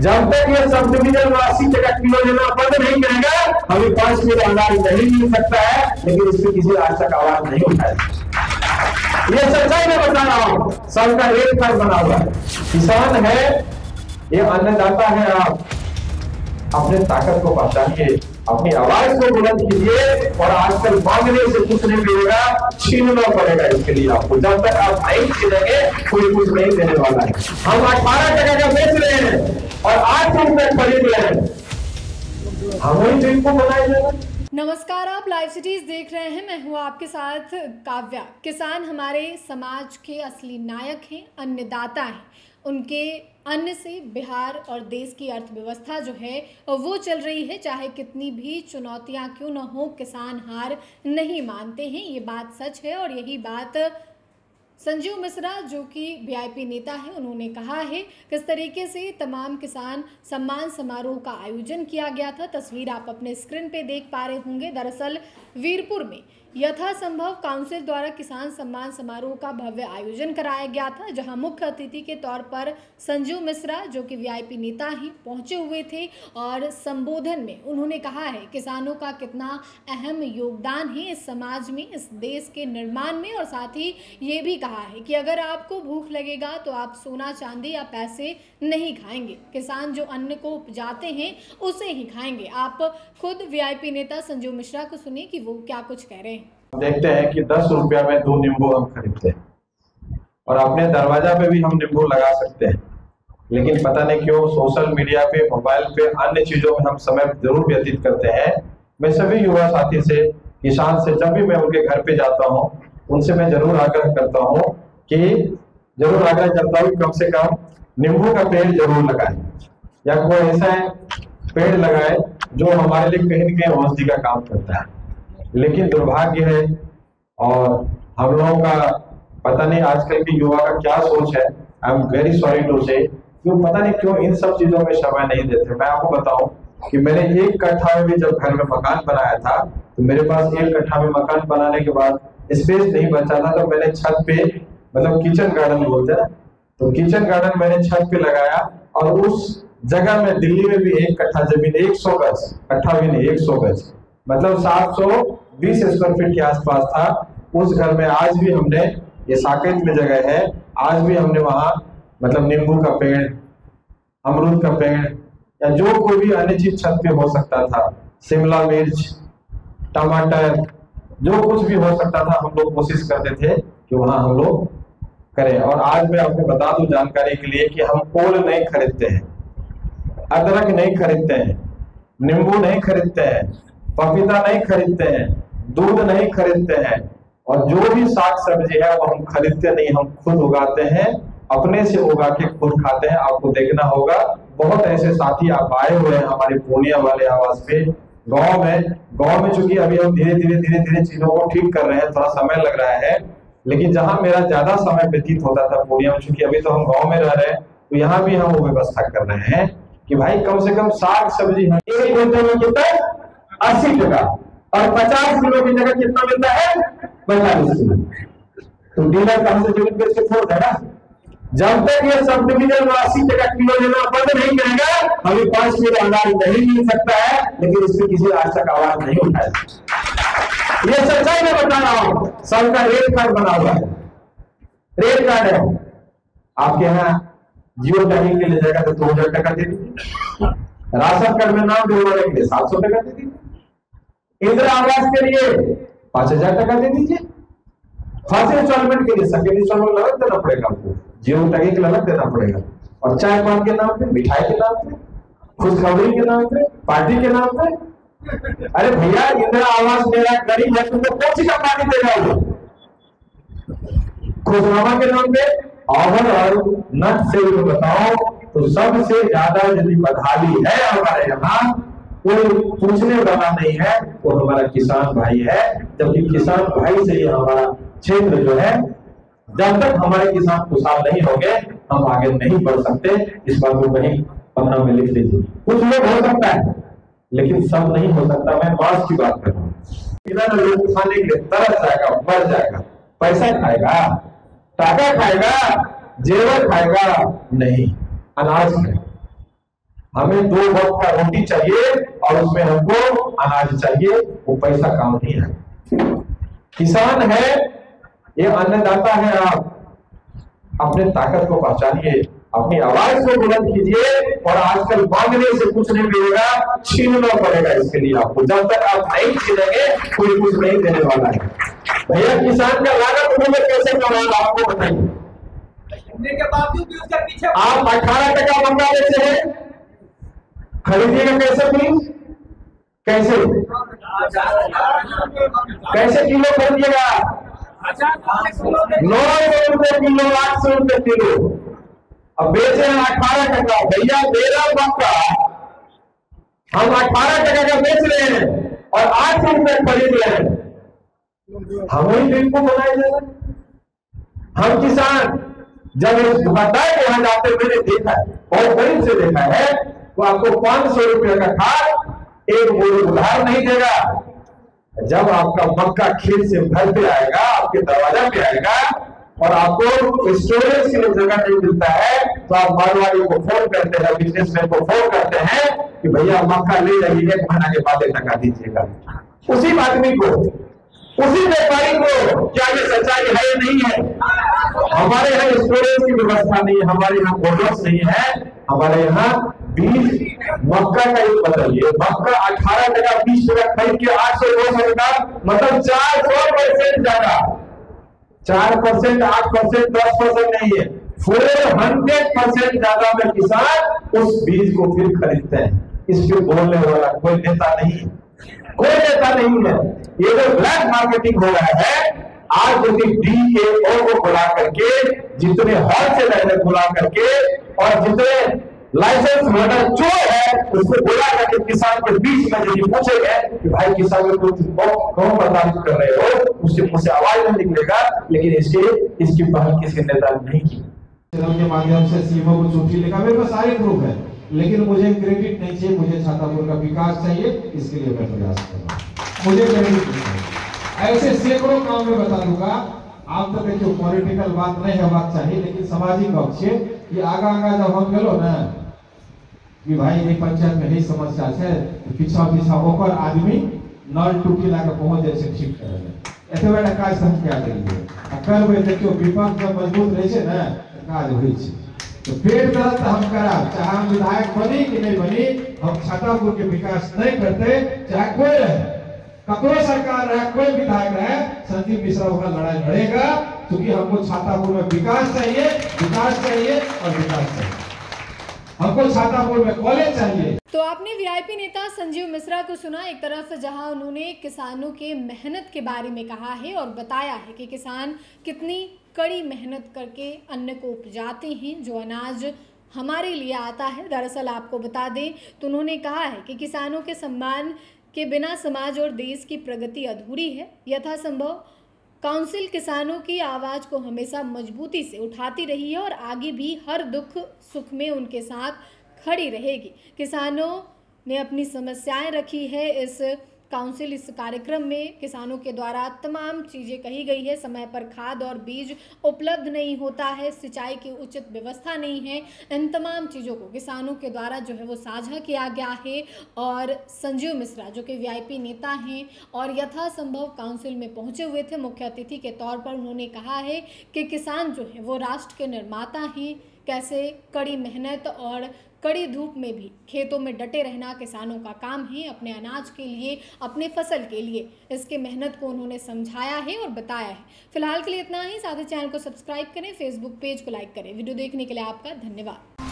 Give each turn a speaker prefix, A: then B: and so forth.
A: जब तक ये सब डिविजन 80 टका किलो लेना बंद नहीं करेगा, हमें 5 किलो अनाज नहीं मिल सकता है। लेकिन इस पर किसी आज तक आवाज नहीं उठाई। ये सच्चाई में बता रहा हूं, सबका रेट कार्ड बना हुआ है। किसान है, ये अन्नदाता है। आप अपने ताकत को पहचानिए, अपनी आवाज को बुलंद कीजिए। और आजकल मांगने से कुछ नहीं मिलेगा, छीनना पड़ेगा इसके लिए आपको। जब तक आप नहीं छीनेंगे, कोई कुछ नहीं देने वाला है। हम 18 टका का बेच रहे हैं और 8 रुपए खरीद रहे हैं। हम वही दिन को बनाएंगे।
B: नमस्कार, आप लाइव सिटीज देख रहे हैं। मैं हूं आपके साथ काव्या। किसान हमारे समाज के असली नायक हैं, अन्नदाता हैं। उनके अन्न से बिहार और देश की अर्थव्यवस्था जो है वो चल रही है। चाहे कितनी भी चुनौतियां क्यों न हो, किसान हार नहीं मानते हैं। ये बात सच है और यही बात संजीव मिश्रा जो कि वीआईपी नेता है, उन्होंने कहा है। किस तरीके से तमाम किसान सम्मान समारोह का आयोजन किया गया था, तस्वीर आप अपने स्क्रीन पे देख पा रहे होंगे। दरअसल वीरपुर में यथासंभव काउंसिल द्वारा किसान सम्मान समारोह का भव्य आयोजन कराया गया था, जहां मुख्य अतिथि के तौर पर संजीव मिश्रा जो कि वीआईपी नेता हैं पहुंचे हुए थे। और संबोधन में उन्होंने कहा है किसानों का कितना अहम योगदान है इस समाज में, इस देश के निर्माण में। और साथ ही ये भी कहा है कि अगर आपको भूख लगेगा तो आप सोना चांदी या पैसे नहीं खाएंगे, किसान जो अन्न को उपजाते हैं उसे ही खाएंगे। आप खुद वीआईपी नेता संजीव मिश्रा को सुनिए कि वो क्या कुछ कह रहे हैं।
A: देखते हैं कि 10 रुपया में 2 नींबू हम खरीदते हैं और अपने दरवाजा पे भी हम नींबू लगा सकते हैं। लेकिन पता नहीं क्यों सोशल मीडिया पे, मोबाइल पे, अन्य चीजों में हम समय जरूर व्यतीत करते हैं। मैं सभी युवा साथी से, किसान से, जब भी मैं उनके घर पे जाता हूँ, उनसे मैं जरूर आग्रह करता हूँ कम से कम नींबू का पेड़ जरूर लगाए या कोई ऐसा पेड़ लगाए जो हमारे लिए कहीं न कहीं औषधि का काम करता है। लेकिन दुर्भाग्य है और हम लोगों का पता नहीं आजकल के युवा का क्या सोच है। I am very sorry to say, क्यों पता नहीं क्यों इन सब चीजों में समय नहीं देते। मैं आपको बताऊं कि मैंने 1 कट्ठा में भी जब घर में मकान बनाया था, तो मेरे पास 1 कट्ठा में मकान बनाने के बाद स्पेस नहीं बचा था, तो मैंने छत पे, मतलब किचन गार्डन बोलते हैं, तो किचन गार्डन मैंने छत पे लगाया। और उस जगह में दिल्ली में भी 1 कट्ठा जमीन, 100 गज, कट्ठा भी नहीं 100 गज, मतलब 720 स्क्वायर फीट के आसपास था। उस घर में आज भी हमने, ये साकेत में जगह है, आज भी हमने वहां मतलब नींबू का पेड़, अमरूद का पेड़ या जो कोई भी अन्य चीज छत पे हो सकता था, शिमला मिर्च, टमाटर, जो कुछ भी हो सकता था, हम लोग कोशिश करते थे कि वहां हम लोग करें। और आज मैं आपको बता दूं जानकारी के लिए कि हम ओल नहीं खरीदते हैं, अदरक नहीं खरीदते हैं, नींबू नहीं खरीदते हैं, पपीता नहीं खरीदते हैं, दूध नहीं खरीदते हैं। और जो भी साग सब्जी है वो हम खरीदते नहीं, हम खुद उगाते हैं, अपने से उगा के खुद खाते हैं। आपको देखना होगा बहुत ऐसे साथी आप आए हुए हैं हमारे पूर्णिया वाले आवास पे। गांव में चूंकि अभी हम धीरे धीरे चीजों को ठीक कर रहे हैं, थोड़ा समय लग रहा है। लेकिन जहां मेरा ज्यादा समय व्यतीत होता था पूर्णिया में, चूंकि अभी तो हम गाँव में रह रहे हैं, तो यहाँ भी हम वो व्यवस्था कर रहे हैं कि भाई कम से कम साग सब्जी 1 क्विंटल में कितना 80 टका और 50 किलो की जगह कितना मिलता है 45 किलो। तो डीलर कम से जमीन बेच के छोड़ देगा। जब तक ये सब डिविजन 80 टका किलो लेना बंद नहीं करेगा, हमें 5 किलो अनाज नहीं मिल सकता है। लेकिन इस पर किसी आज तक आवाज नहीं उठाई। ये सच्चाई में बता रहा हूं, सबका रेट कार्ड बना हुआ है, रेट कार्ड है। आपके यहाँ जियो टैगिंग के लिए जाएगा तो 2000 टका दे दीजिए, राशन कार्ड में नाम जोड़ने के लिए 700 टका दे दीजिए, इंदिरा आवास के लिए 5000 टका दे दीजिए, फर्स्ट इंस्टॉलमेंट के लिए सेकंड इंस्टॉलमेंट अलग देना पड़ेगा आपको, जियो टैगिंग के लिए अलग देना पड़ेगा। और चाय पान के नाम पे, मिठाई के नाम पे, खुशखबरी के नाम पे, पार्टी के नाम पे। अरे भैया इंदिरा आवास मेरा गरीब है, तुमको कौन सी का पार्टी देगा? खुशनामा के नाम पे और नट से बताओ तो सबसे ज्यादा यदि बदहाली है हमारे यहाँ, कोई पूछने वाला नहीं है, वो हमारा किसान भाई है। जबकि किसान भाई से ही हमारा क्षेत्र जो है, जब तक हमारे किसान खुशहाल नहीं होंगे हम आगे नहीं बढ़ सकते। इस बात को कहीं पन्ना में लिख लीजिए। कुछ लोग हो सकता है लेकिन सब नहीं हो सकता। मैं मांस की बात कर रहा हूँ, इधर लोग खाने के लिए तरस जाएगा, मर जाएगा, पैसा खाएगा, टाका खाएगा, जेवर खाएगा नहीं, अनाज खाएगा। हमें 2 वक्त का रोटी चाहिए और उसमें हमको अनाज चाहिए, वो पैसा काम नहीं है। किसान है, ये अन्नदाता है। आप अपने ताकत को पहचानिए, अपनी आवाज को बुलंद कीजिए। और आजकल मांगने से कुछ नहीं मिलेगा, छीनना पड़ेगा इसके लिए आपको। जब तक आप नहीं छीनेंगे कोई कुछ नहीं देने वाला है। भैया किसान का लागत मूल्य कैसे कमाएगा आपको बताइए।
C: के बावजूद भी उसके पीछे
A: आप 18% मक्का बेचे हैं, खरीदिएगा कैसे प्लीज? कैसे कैसे किलो खरीदिएगा? 900 रुपए किलो, 800 रुपए किलो। अब बेचे हैं 18%। भैया मेरा मक्का हम 18% का बेच रहे हैं और 800 रुपए खरीद रहे हैं, हम ही दिन को बनाए जा रहे। हम किसान जब इस दुकानदार के यहाँ जाते मैंने देखा है, बहुत करीब से देखा है, तो आपको 500 रुपए का खाद एक बोरी उधार नहीं देगा। जब आपका मक्का खेत से भर पे आएगा, आपके दरवाजा पे आएगा और आपको स्टोरेज के लिए जगह नहीं मिलता है, तो आप मारवाड़ी को फोन करते हैं, बिजनेसमैन को फोन करते हैं कि भैया मक्का ले जाइए, 1 महीना के बाद टका दीजिएगा। उसी आदमी को, उसी व्यापारी को क्या ये सच्चाई है? नहीं है। हमारे यहाँ स्टोरेज की व्यवस्था नहीं है, हमारे यहाँ बोनस नहीं है, हमारे यहाँ बीज मक्का का एक बदलिए, मक्का 18%, 20% खरीद के 800-900 का, मतलब 400% ज्यादा। 4%, 8%, 10% नहीं है, 400% ज्यादा में किसान उस बीज को फिर खरीदते हैं। इस पे बोलने वाला कोई नेता नहीं है, कोई नेता नहीं है। ये जो ब्लैक मार्केटिंग हो रहा है, आज यदि DAO को बुला करके, जितने होलसेलर बुला करके और जितने लाइसेंस होल्डर चोर है उसको बुला करके किसान के बीच में यदि पूछेंगे कि भाई किसान को कौन बर्दाश्त कर रहे हो, उससे मुझसे आवाज नहीं निकलेगा। लेकिन इसकी पहल किसी नेता ने नहीं की।
D: के माध्यम से सीएमओ को चिट्ठी लिखा, मेरे पास सारे प्रूफ है, लेकिन मुझे क्रेडिट नहीं चाहिए, मुझे छातापुर का विकास चाहिए, इसके लिए मैं प्रयास कर रहा हूँ। मुझे क्रेडिट नहीं चाहिए। ऐसे सैकड़ों काम में बता दूंगा। आप तो देखिए पॉलिटिकल बात नहीं होना चाहिए, लेकिन सामाजिक पक्ष ये आगा जब हम गलो ना कि भाई ये पंचायत में यही समस्या है, तो पीछा होकर आदमी नल टूटी लाकर पहुंच जाए से ठीक करे। एते बड़ा काज हम क्या करिए? करबे देखियो विपक्ष में मजबूत रहे छे ना, काज होई छे। तो पेट दर्द हम कराब, चाहे हम विधायक बनी कि नहीं बनी, हम छातापुर के विकास नहीं करते, चाहे कोई रहे, ककरो सरकार रहे, कोई विधायक रहे, संजीव मिश्रा होकर लड़ाई लड़ेगा, क्योंकि हमको छातापुर में विकास चाहिए, विकास चाहिए और विकास चाहिए। हमको छातापुर में कॉलेज चाहिए।
B: तो आपने वीआईपी नेता संजीव मिश्रा को सुना। एक तरफ जहां उन्होंने किसानों के मेहनत के बारे में कहा है और बताया है कि किसान कितनी कड़ी मेहनत करके अन्न को उपजाते हैं, जो अनाज हमारे लिए आता है। दरअसल आपको बता दें तो उन्होंने कहा है कि किसानों के सम्मान के बिना समाज और देश की प्रगति अधूरी है। यथासंभव काउंसिल किसानों की आवाज़ को हमेशा मजबूती से उठाती रही है और आगे भी हर दुख सुख में उनके साथ खड़ी रहेगी। किसानों ने अपनी समस्याएं रखी है इस काउंसिल, इस कार्यक्रम में किसानों के द्वारा तमाम चीज़ें कही गई है। समय पर खाद और बीज उपलब्ध नहीं होता है, सिंचाई की उचित व्यवस्था नहीं है। इन तमाम चीज़ों को किसानों के द्वारा जो है वो साझा किया गया है। और संजीव मिश्रा जो कि वीआईपी नेता हैं और यथासंभव काउंसिल में पहुंचे हुए थे मुख्य अतिथि के तौर पर, उन्होंने कहा है कि किसान जो है वो राष्ट्र के निर्माता हैं। कैसे कड़ी मेहनत और कड़ी धूप में भी खेतों में डटे रहना किसानों का काम है, अपने अनाज के लिए, अपने फसल के लिए। इसके मेहनत को उन्होंने समझाया है और बताया है। फिलहाल के लिए इतना ही। साथ ही चैनल को सब्सक्राइब करें, फेसबुक पेज को लाइक करें। वीडियो देखने के लिए आपका धन्यवाद।